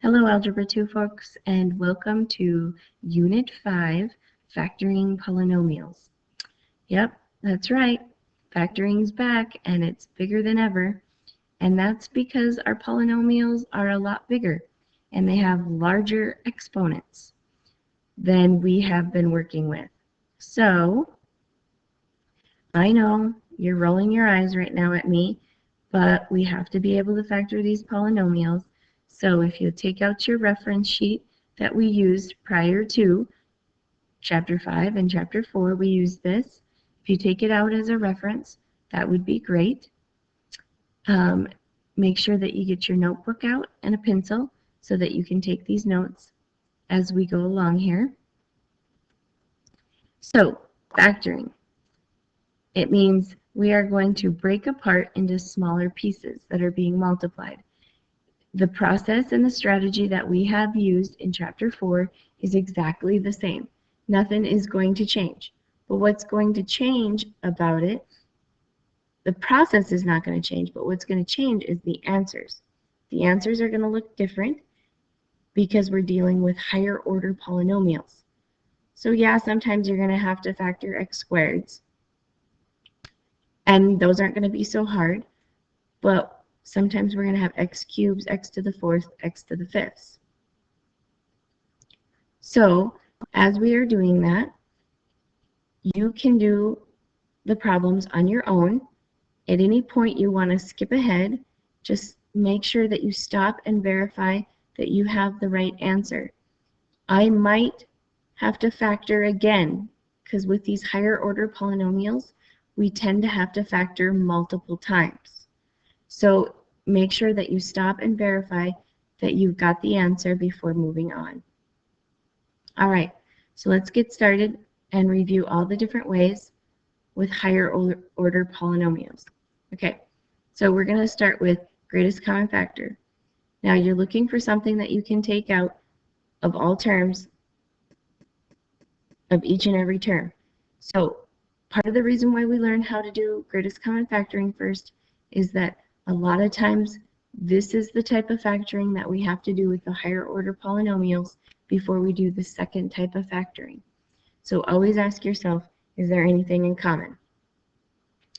Hello, Algebra 2 folks, and welcome to Unit 5, Factoring Polynomials. Yep, that's right. Factoring's back, and it's bigger than ever. And that's because our polynomials are a lot bigger, and they have larger exponents than we have been working with. So, I know you're rolling your eyes right now at me, but we have to be able to factor these polynomials. So if you take out your reference sheet that we used prior to Chapter 5 and Chapter 4, we used this. If you take it out as a reference, that would be great. Make sure that you get your notebook out and a pencil so that you can take these notes as we go along here. So, factoring. It means we are going to break apart into smaller pieces that are being multiplied. The process and the strategy that we have used in Chapter 4 is exactly the same. Nothing is going to change. But what's going to change about it, the process is not going to change, but what's going to change is the answers. The answers are going to look different because we're dealing with higher order polynomials. So yeah, sometimes you're going to have to factor x squareds. And those aren't going to be so hard, but sometimes we're going to have x cubes, x to the fourth, x to the fifth. So as we are doing that, you can do the problems on your own. At any point you want to skip ahead, just make sure that you stop and verify that you have the right answer. I might have to factor again, because with these higher order polynomials, we tend to have to factor multiple times. So make sure that you stop and verify that you've got the answer before moving on. All right, so let's get started and review all the different ways with higher order polynomials. Okay, so we're going to start with greatest common factor. Now you're looking for something that you can take out of all terms of each and every term. So part of the reason why we learn how to do greatest common factoring first is that a lot of times this is the type of factoring that we have to do with the higher order polynomials before we do the second type of factoring. So always ask yourself, is there anything in common?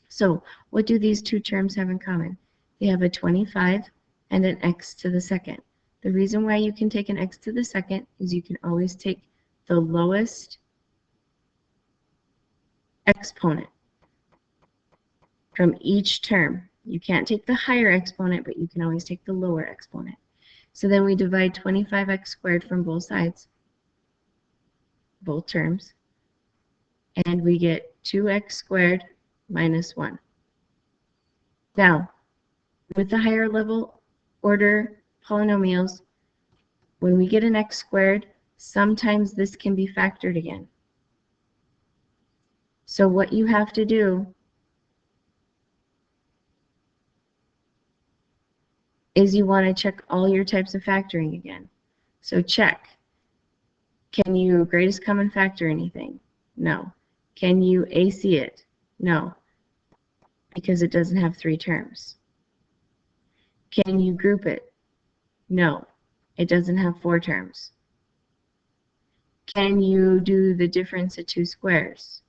So what do these two terms have in common? They have a 25 and an x to the second. The reason why you can take an x to the second is you can always take the lowest exponent from each term. You can't take the higher exponent, but you can always take the lower exponent. So then we divide 25x squared from both sides, both terms, and we get 2x squared minus 1. Now, with the higher level order polynomials, when we get an x squared, sometimes this can be factored again. So what you have to do is you want to check all your types of factoring again. So check. Can you greatest common factor anything? No. Can you AC it? No, because it doesn't have 3 terms. Can you group it? No, it doesn't have 4 terms. Can you do the difference of 2 squares?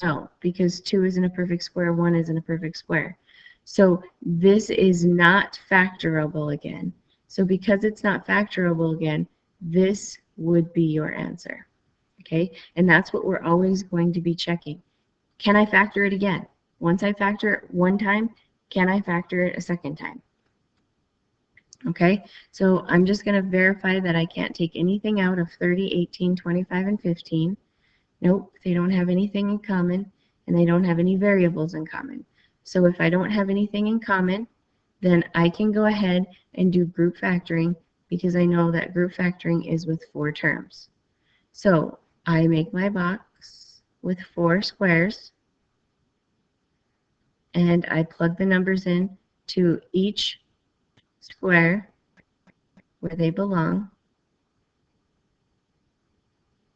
No, because 2 isn't a perfect square, 1 isn't a perfect square. So this is not factorable again. So because it's not factorable again, this would be your answer. Okay, and that's what we're always going to be checking. Can I factor it again? Once I factor it one time, can I factor it a second time? Okay, so I'm just going to verify that I can't take anything out of 30, 18, 25, and 15. Nope, they don't have anything in common, and they don't have any variables in common. So if I don't have anything in common, then I can go ahead and do group factoring because I know that group factoring is with 4 terms. So I make my box with 4 squares, and I plug the numbers in to each square where they belong.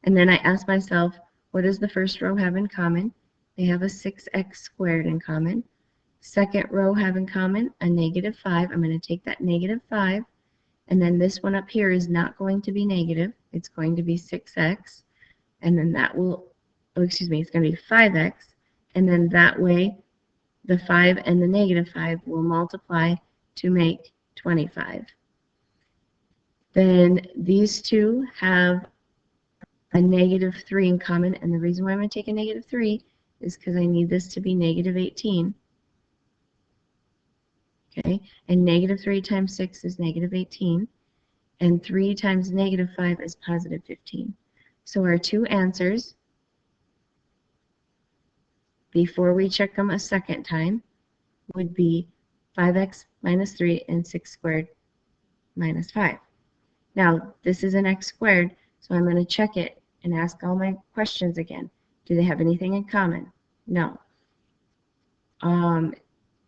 And then I ask myself, what does the first row have in common? They have a 6x squared in common. Second row have in common a -5. I'm going to take that -5 And then this one up here is not going to be negative. It's going to be 6x. And then that will, oh, excuse me, it's going to be 5x. And then that way, the 5 and the negative 5 will multiply to make 25. Then these two have a negative 3 in common. And the reason why I'm going to take a negative 3 is because I need this to be negative 18. Okay, and negative 3 times 6 is negative 18. And 3 times negative 5 is positive 15. So our two answers, before we check them a second time, would be 5x minus 3 and 6 squared minus 5. Now, this is an x squared, so I'm going to check it and ask all my questions again. Do they have anything in common? No.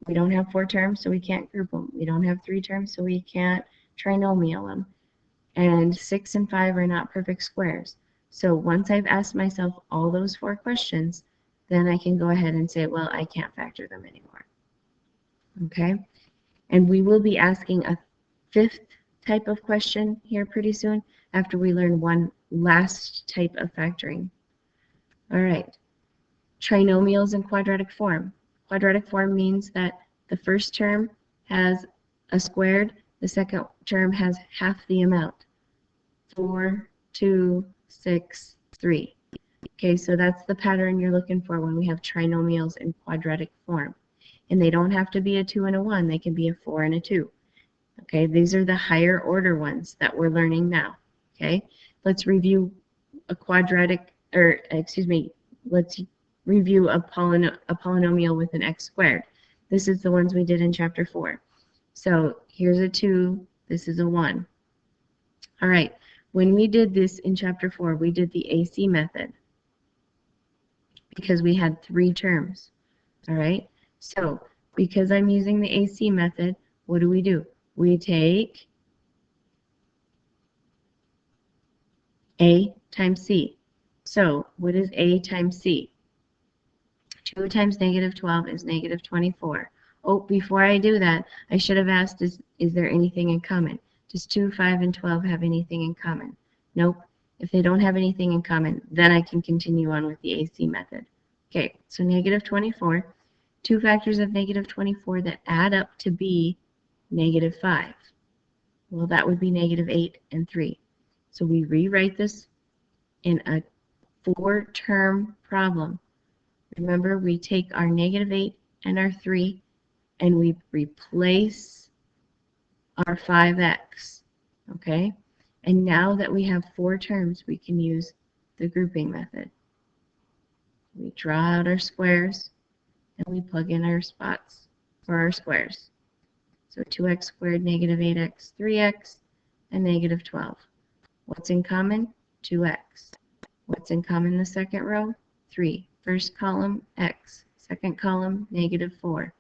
We don't have 4 terms, so we can't group them. We don't have 3 terms, so we can't trinomial them. And 6 and 5 are not perfect squares. So once I've asked myself all those 4 questions, then I can go ahead and say, well, I can't factor them anymore. Okay? And we will be asking a 5th type of question here pretty soon after we learn one last type of factoring. All right. Trinomials in quadratic form. Quadratic form means that the first term has a squared, the second term has half the amount. 4, 2, 6, 3. Okay, so that's the pattern you're looking for when we have trinomials in quadratic form. And they don't have to be a 2 and a 1, they can be a 4 and a 2. Okay, these are the higher order ones that we're learning now. Okay, let's review a quadratic, or excuse me, let's review a polynomial with an x squared. This is the ones we did in chapter 4. So here's a 2, this is a 1. All right, when we did this in chapter 4, we did the AC method because we had 3 terms. All right, so because I'm using the AC method, what do? We take A times C. So what is A times C? 2 times negative 12 is negative 24. Oh, before I do that, I should have asked, is there anything in common? Does 2, 5, and 12 have anything in common? Nope. If they don't have anything in common, then I can continue on with the AC method. Okay, so negative 24, 2 factors of negative 24 that add up to be negative 5. Well, that would be negative 8 and 3. So we rewrite this in a 4-term problem. Remember, we take our negative 8 and our 3, and we replace our 5x, okay? And now that we have 4 terms, we can use the grouping method. We draw out our squares, and we plug in our spots for our squares. So 2x squared, negative 8x, 3x, and negative 12. What's in common? 2x. What's in common in the second row? 3. First column, x. Second column, negative 4.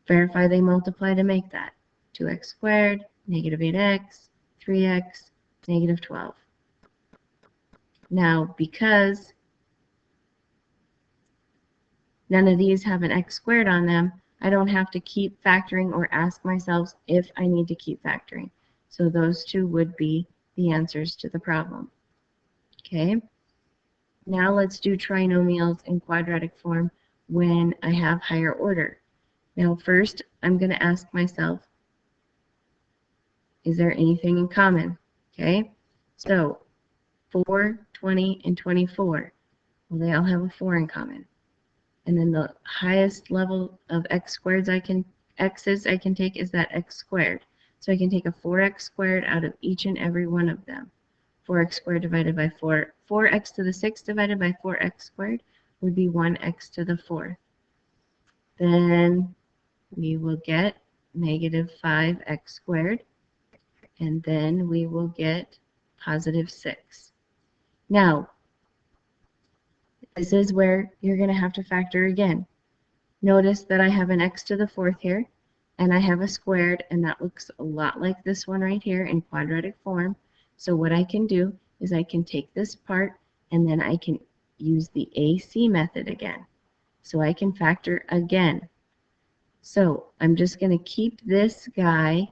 Verify they multiply to make that. 2x squared, negative 8x, 3x, negative 12. Now, because none of these have an x squared on them, I don't have to keep factoring or ask myself if I need to keep factoring. So those two would be the answers to the problem. Okay? Now let's do trinomials in quadratic form when I have higher order. Now first, I'm going to ask myself, is there anything in common? Okay? So 4, 20, and 24. Well, they all have a 4 in common. And then the highest level of x's I can take is that x squared. So I can take a 4x squared out of each and every one of them. 4x squared divided by 4x to the 6th divided by 4x squared would be 1x to the 4th. Then we will get negative 5x squared, and then we will get positive 6. Now, this is where you're going to have to factor again. Notice that I have an x to the 4th here, and I have a squared, and that looks a lot like this one right here in quadratic form. So what I can do is I can take this part, and then I can use the AC method again. So I can factor again. So I'm just going to keep this guy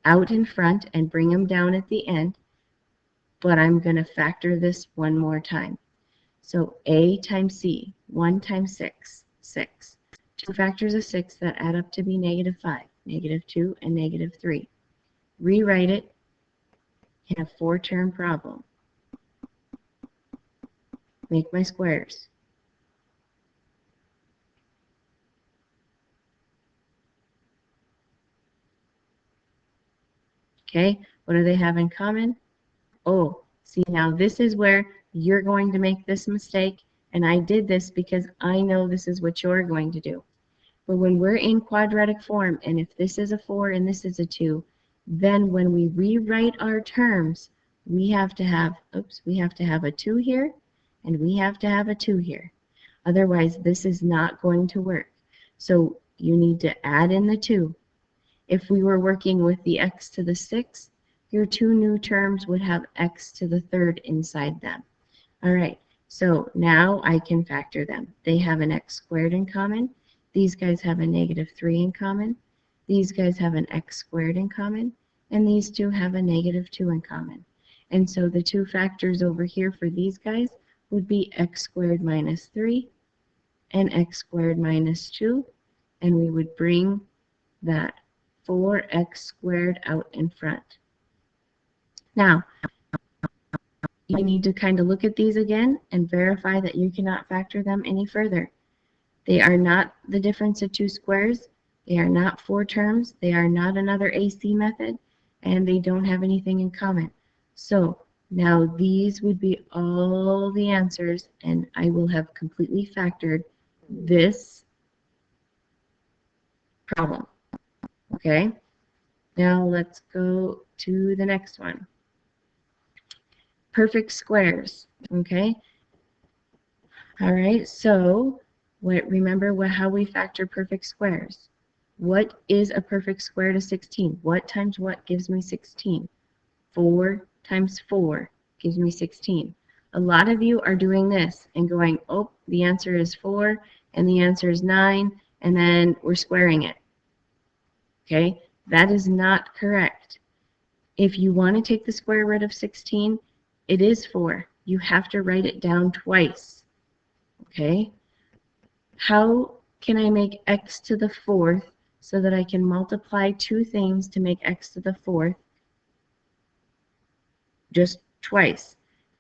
out in front and bring them down at the end, but I'm going to factor this one more time. So a times c, 1 times 6, 6. 2 factors of 6 that add up to be negative 5, negative 2, and negative 3. Rewrite it in a 4-term problem. Make my squares. Okay, what do they have in common? Oh, see, now this is where you're going to make this mistake, and I did this because I know this is what you're going to do. But when we're in quadratic form, and if this is a 4 and this is a 2, then when we rewrite our terms, we have to have, we have to have a 2 here, and we have to have a 2 here. Otherwise, this is not going to work. So you need to add in the 2. If we were working with the x to the 6, your 2 new terms would have x to the 3rd inside them. All right, so now I can factor them. They have an x squared in common. These guys have a negative 3 in common. These guys have an x squared in common. And these two have a negative 2 in common. And so the 2 factors over here for these guys would be x squared minus 3 and x squared minus 2. And we would bring that 4x squared out in front. Now, you need to kind of look at these again and verify that you cannot factor them any further. They are not the difference of 2 squares. They are not 4 terms. They are not another AC method. And they don't have anything in common. So now these would be all the answers, and I will have completely factored this problem. Okay? Now let's go to the next one. Perfect squares. Okay? All right, so remember how we factor perfect squares. What is a perfect square to 16? What times what gives me 16? 4 times 4 gives me 16. A lot of you are doing this and going, oh, the answer is 4, and the answer is 9, and then we're squaring it. Okay, that is not correct. If you want to take the square root of 16, it is 4. You have to write it down twice. Okay, how can I make x to the 4th so that I can multiply 2 things to make x to the 4th just twice?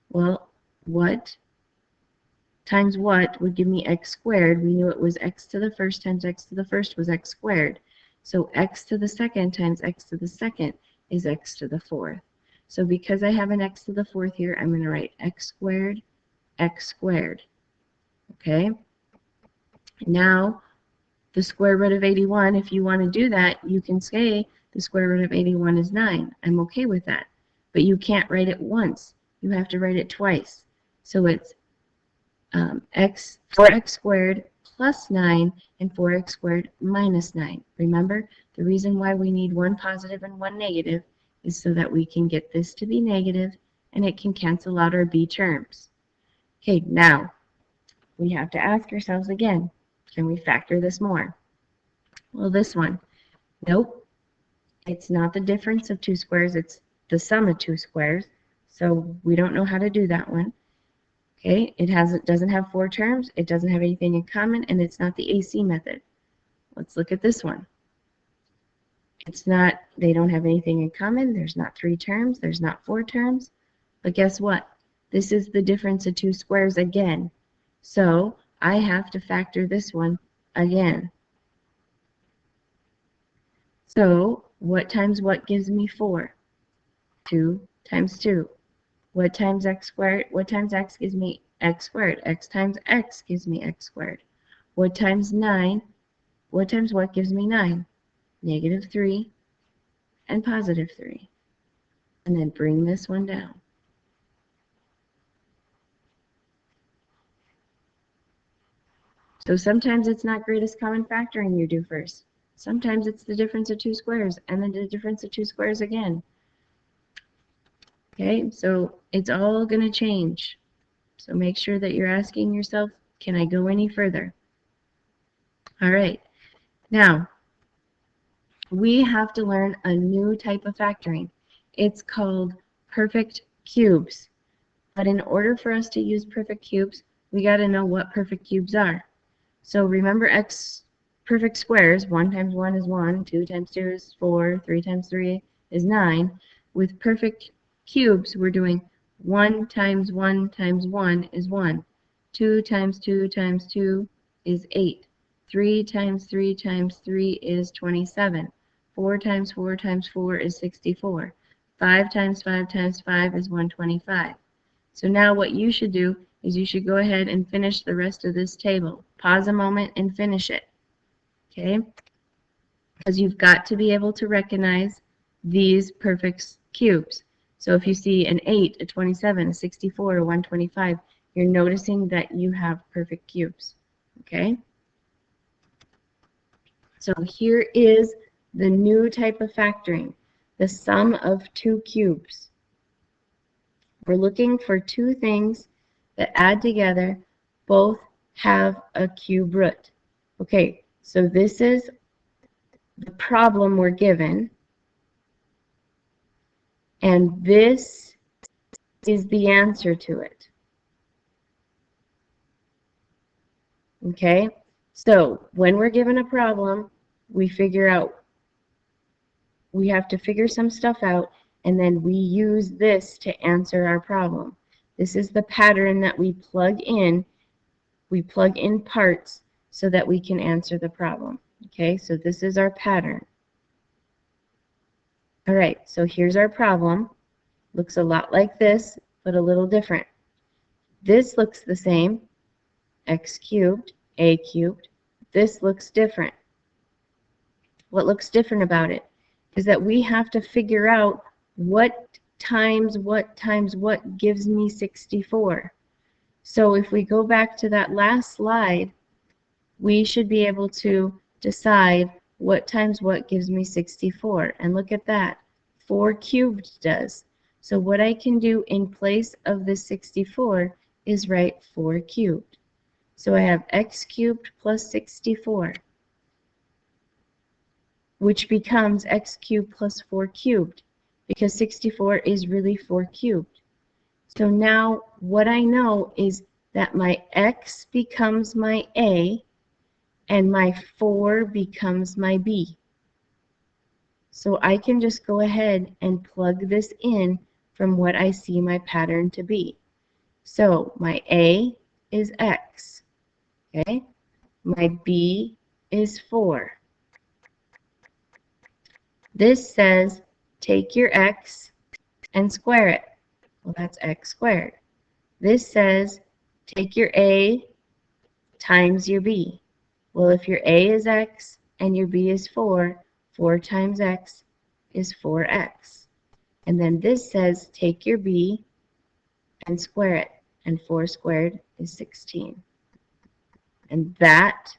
Well, what times what would give me x squared? We knew it was x to the 1st times x to the 1st was x squared. So x to the 2nd times x to the 2nd is x to the 4th. So because I have an x to the 4th here, I'm going to write x squared. Okay? Now, the square root of 81, if you want to do that, you can say the square root of 81 is 9. I'm okay with that. But you can't write it once. You have to write it twice. So it's 4x squared plus 9 and 4x squared minus 9. Remember, the reason why we need one positive and one negative is so that we can get this to be negative and it can cancel out our b terms. Okay, now we have to ask ourselves again, can we factor this more? Well, this one, nope. It's not the difference of 2 squares, it's the sum of 2 squares. So we don't know how to do that one. Okay, it doesn't have 4 terms, it doesn't have anything in common, and it's not the AC method. Let's look at this one. They don't have anything in common, there's not 3 terms, there's not 4 terms, but guess what? This is the difference of 2 squares again. So I have to factor this one again. So what times what gives me 4? 2 times 2. What times x squared? What times x gives me x squared? X times x gives me x squared. What times 9? What times what gives me 9? Negative 3 and positive 3. And then bring this one down. So sometimes it's not greatest common factoring you do first. Sometimes it's the difference of 2 squares and then the difference of 2 squares again. Okay, so it's all going to change. So make sure that you're asking yourself, can I go any further? All right. Now, we have to learn a new type of factoring. It's called perfect cubes. But in order for us to use perfect cubes, we got to know what perfect cubes are. So remember perfect squares, 1 times 1 is 1, 2 times 2 is 4, 3 times 3 is 9. With perfect cubes, we're doing 1 times 1 times 1 is 1, 2 times 2 times 2 is 8, 3 times 3 times 3 is 27, 4 times 4 times 4 is 64, 5 times 5 times 5 is 125. So now what you should do is you should go ahead and finish the rest of this table. Pause a moment and finish it, okay? Because you've got to be able to recognize these perfect cubes. So if you see an 8, a 27, a 64, a 125, you're noticing that you have perfect cubes, okay? So here is the new type of factoring, the sum of two cubes. We're looking for two things that add together, both have a cube root. Okay, so this is the problem we're given, and this is the answer to it. Okay, so when we're given a problem, we have to figure some stuff out, and then we use this to answer our problem. This is the pattern that we plug in. We plug in parts so that we can answer the problem. Okay, so this is our pattern. All right, so here's our problem. Looks a lot like this, but a little different. This looks the same, x cubed, a cubed. This looks different. What looks different about it is that we have to figure out what times what gives me 64. So if we go back to that last slide, we should be able to decide what times what gives me 64. And look at that, 4 cubed does. So what I can do in place of this 64 is write 4 cubed. So I have x cubed plus 64, which becomes x cubed plus 4 cubed, because 64 is really 4 cubed. So now what I know is that my x becomes my a, and my 4 becomes my b. So I can just go ahead and plug this in from what I see my pattern to be. So my a is x, okay? My b is 4. This says take your x and square it. Well, that's x squared. This says take your a times your b. Well, if your a is x and your b is 4, 4 times x is 4x. And then this says take your b and square it, and 4 squared is 16. And that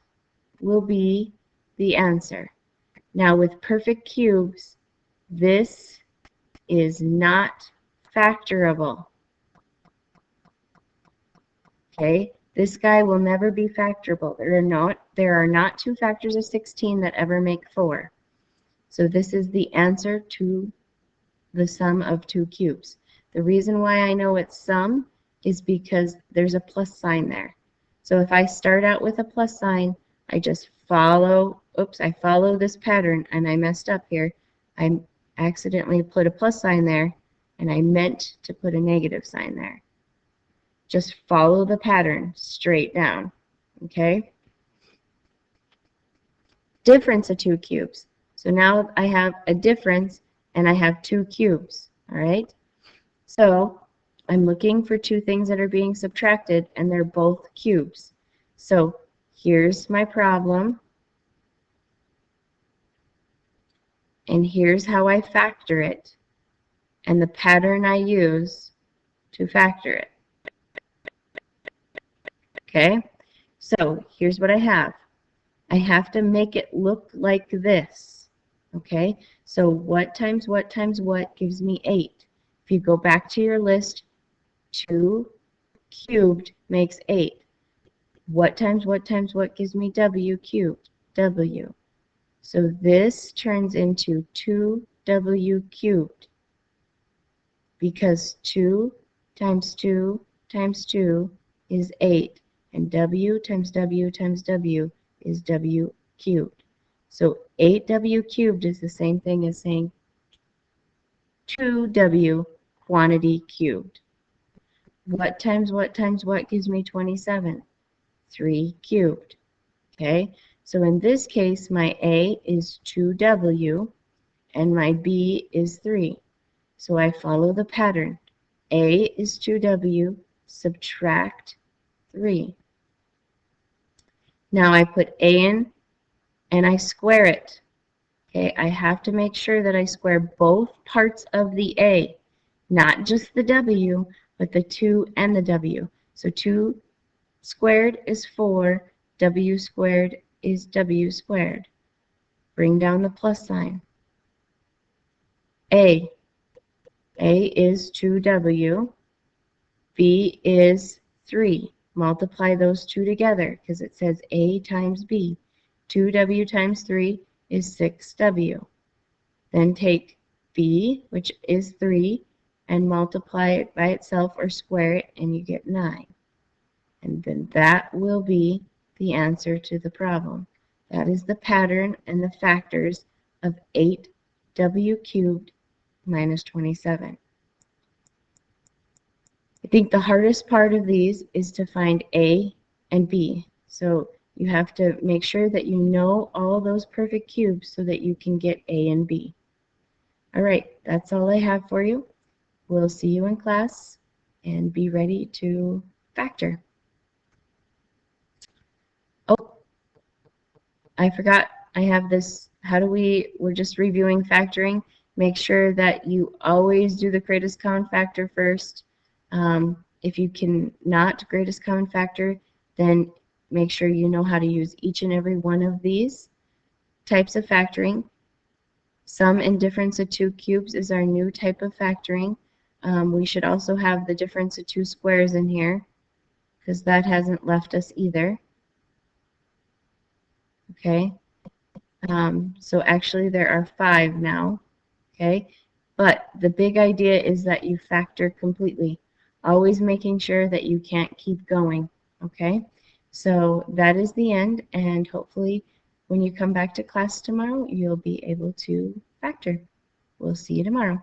will be the answer. Now with perfect cubes, this is not factorable. Okay, this guy will never be factorable. There are not two factors of 16 that ever make 4. So this is the answer to the sum of two cubes. The reason why I know it's sum is because there's a plus sign there. So if I start out with a plus sign, I just follow, I follow this pattern, and I messed up here. I accidentally put a plus sign there, and I meant to put a negative sign there. Just follow the pattern straight down, okay? Difference of two cubes. So now I have a difference, and I have two cubes, all right? So I'm looking for two things that are being subtracted, and they're both cubes. So here's my problem, and here's how I factor it, and the pattern I use to factor it. Okay, so here's what I have. I have to make it look like this. Okay, so what times what times what gives me 8? If you go back to your list, 2 cubed makes 8. What times what times what gives me w cubed? W. So this turns into 2w cubed because 2 times 2 times 2 is 8, and w times w times w is w cubed. So 8w cubed is the same thing as saying 2w quantity cubed. What times what times what gives me 27? 3 cubed. Okay, so in this case, my A is 2w and my B is 3. So I follow the pattern. A is 2w, subtract 3. Now I put A in and I square it. Okay, I have to make sure that I square both parts of the A, not just the w, but the 2 and the w. So 2 squared is 4, w squared is w squared. Bring down the plus sign. A is 2w, B is 3. Multiply those two together because it says A times B. 2w times 3 is 6w. Then take B, which is 3, and multiply it by itself or square it, and you get 9. And then that will be the answer to the problem. That is the pattern and the factors of 8w cubed minus 27. I think the hardest part of these is to find A and B. So you have to make sure that you know all those perfect cubes so that you can get A and B. All right, that's all I have for you. We'll see you in class and be ready to factor. Oh, I forgot I have this. We're just reviewing factoring. Make sure that you always do the greatest common factor first. If you can not greatest common factor, then make sure you know how to use each and every one of these types of factoring. Sum and difference of two cubes is our new type of factoring. We should also have the difference of two squares in here because that hasn't left us either. Okay, so actually there are 5 now. Okay, but the big idea is that you factor completely, always making sure that you can't keep going. Okay, so that is the end, and hopefully when you come back to class tomorrow, you'll be able to factor. We'll see you tomorrow.